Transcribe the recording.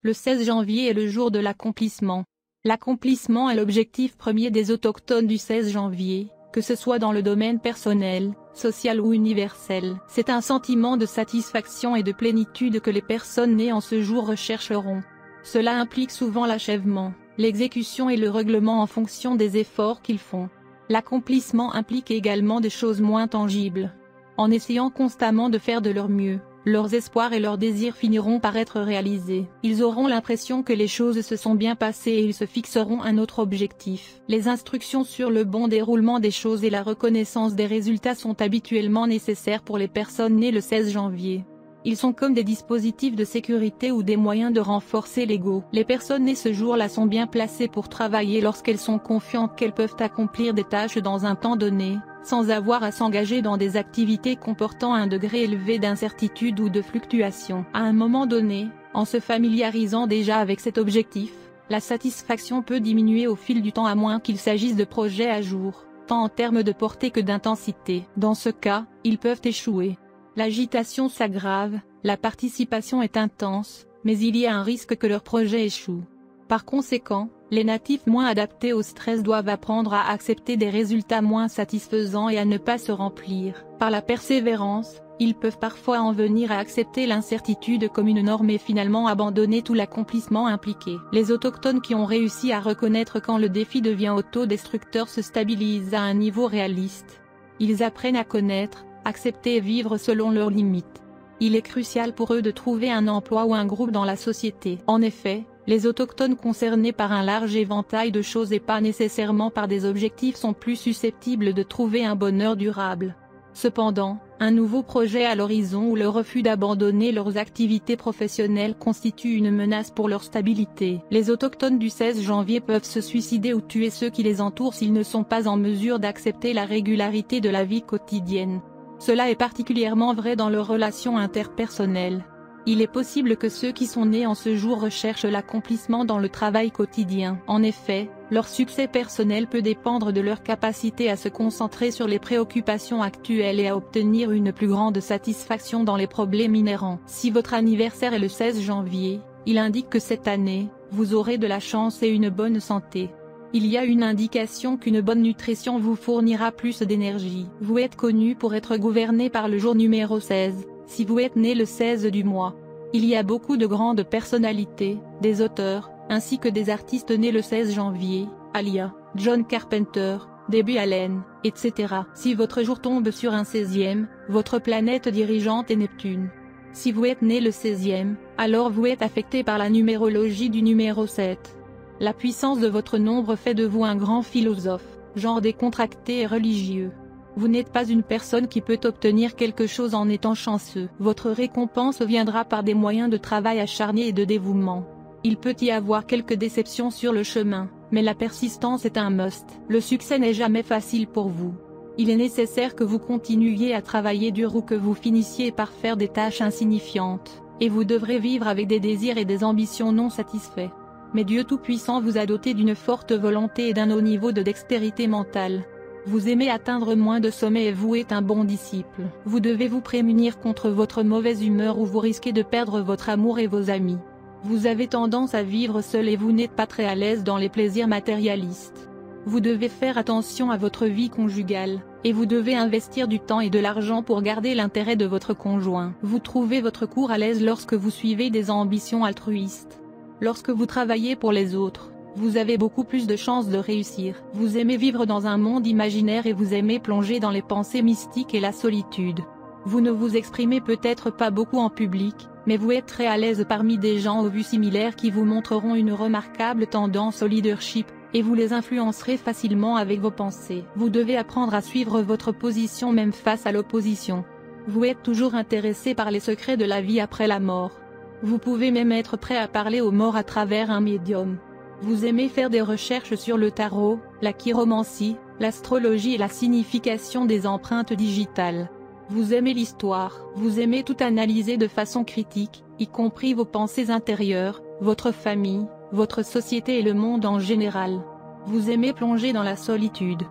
Le 16 janvier est le jour de l'accomplissement. L'accomplissement est l'objectif premier des autochtones du 16 janvier, que ce soit dans le domaine personnel, social ou universel. C'est un sentiment de satisfaction et de plénitude que les personnes nées en ce jour rechercheront. Cela implique souvent l'achèvement, l'exécution et le règlement en fonction des efforts qu'ils font. L'accomplissement implique également des choses moins tangibles. En essayant constamment de faire de leur mieux, leurs espoirs et leurs désirs finiront par être réalisés. Ils auront l'impression que les choses se sont bien passées et ils se fixeront un autre objectif. Les instructions sur le bon déroulement des choses et la reconnaissance des résultats sont habituellement nécessaires pour les personnes nées le 16 janvier. Ils sont comme des dispositifs de sécurité ou des moyens de renforcer l'ego. Les personnes nées ce jour-là sont bien placées pour travailler lorsqu'elles sont confiantes qu'elles peuvent accomplir des tâches dans un temps donné, sans avoir à s'engager dans des activités comportant un degré élevé d'incertitude ou de fluctuation. À un moment donné, en se familiarisant déjà avec cet objectif, la satisfaction peut diminuer au fil du temps à moins qu'il s'agisse de projets à jour, tant en termes de portée que d'intensité. Dans ce cas, ils peuvent échouer. L'agitation s'aggrave, la participation est intense, mais il y a un risque que leur projet échoue. Par conséquent, les natifs moins adaptés au stress doivent apprendre à accepter des résultats moins satisfaisants et à ne pas se remplir. Par la persévérance, ils peuvent parfois en venir à accepter l'incertitude comme une norme et finalement abandonner tout l'accomplissement impliqué. Les autochtones qui ont réussi à reconnaître quand le défi devient autodestructeur se stabilisent à un niveau réaliste. Ils apprennent à connaître, accepter et vivre selon leurs limites. Il est crucial pour eux de trouver un emploi ou un groupe dans la société. En effet, les autochtones concernés par un large éventail de choses et pas nécessairement par des objectifs sont plus susceptibles de trouver un bonheur durable. Cependant, un nouveau projet à l'horizon ou le refus d'abandonner leurs activités professionnelles constitue une menace pour leur stabilité. Les autochtones du 16 janvier peuvent se suicider ou tuer ceux qui les entourent s'ils ne sont pas en mesure d'accepter la régularité de la vie quotidienne. Cela est particulièrement vrai dans leurs relations interpersonnelles. Il est possible que ceux qui sont nés en ce jour recherchent l'accomplissement dans le travail quotidien. En effet, leur succès personnel peut dépendre de leur capacité à se concentrer sur les préoccupations actuelles et à obtenir une plus grande satisfaction dans les problèmes inhérents. Si votre anniversaire est le 16 janvier, il indique que cette année, vous aurez de la chance et une bonne santé. Il y a une indication qu'une bonne nutrition vous fournira plus d'énergie. Vous êtes connu pour être gouverné par le jour numéro 16, si vous êtes né le 16 du mois. Il y a beaucoup de grandes personnalités, des auteurs, ainsi que des artistes nés le 16 janvier, Alia, John Carpenter, Debbie Allen, etc. Si votre jour tombe sur un 16e, votre planète dirigeante est Neptune. Si vous êtes né le 16e, alors vous êtes affecté par la numérologie du numéro 7. La puissance de votre nombre fait de vous un grand philosophe, genre décontracté et religieux. Vous n'êtes pas une personne qui peut obtenir quelque chose en étant chanceux. Votre récompense viendra par des moyens de travail acharné et de dévouement. Il peut y avoir quelques déceptions sur le chemin, mais la persistance est un must. Le succès n'est jamais facile pour vous. Il est nécessaire que vous continuiez à travailler dur ou que vous finissiez par faire des tâches insignifiantes, et vous devrez vivre avec des désirs et des ambitions non satisfaits. Mais Dieu Tout-Puissant vous a doté d'une forte volonté et d'un haut niveau de dextérité mentale. Vous aimez atteindre moins de sommets et vous êtes un bon disciple. Vous devez vous prémunir contre votre mauvaise humeur ou vous risquez de perdre votre amour et vos amis. Vous avez tendance à vivre seul et vous n'êtes pas très à l'aise dans les plaisirs matérialistes. Vous devez faire attention à votre vie conjugale, et vous devez investir du temps et de l'argent pour garder l'intérêt de votre conjoint. Vous trouvez votre cours à l'aise lorsque vous suivez des ambitions altruistes. Lorsque vous travaillez pour les autres, vous avez beaucoup plus de chances de réussir. Vous aimez vivre dans un monde imaginaire et vous aimez plonger dans les pensées mystiques et la solitude. Vous ne vous exprimez peut-être pas beaucoup en public, mais vous êtes très à l'aise parmi des gens aux vues similaires qui vous montreront une remarquable tendance au leadership, et vous les influencerez facilement avec vos pensées. Vous devez apprendre à suivre votre position même face à l'opposition. Vous êtes toujours intéressé par les secrets de la vie après la mort. Vous pouvez même être prêt à parler aux morts à travers un médium. Vous aimez faire des recherches sur le tarot, la chiromancie, l'astrologie et la signification des empreintes digitales. Vous aimez l'histoire. Vous aimez tout analyser de façon critique, y compris vos pensées intérieures, votre famille, votre société et le monde en général. Vous aimez plonger dans la solitude.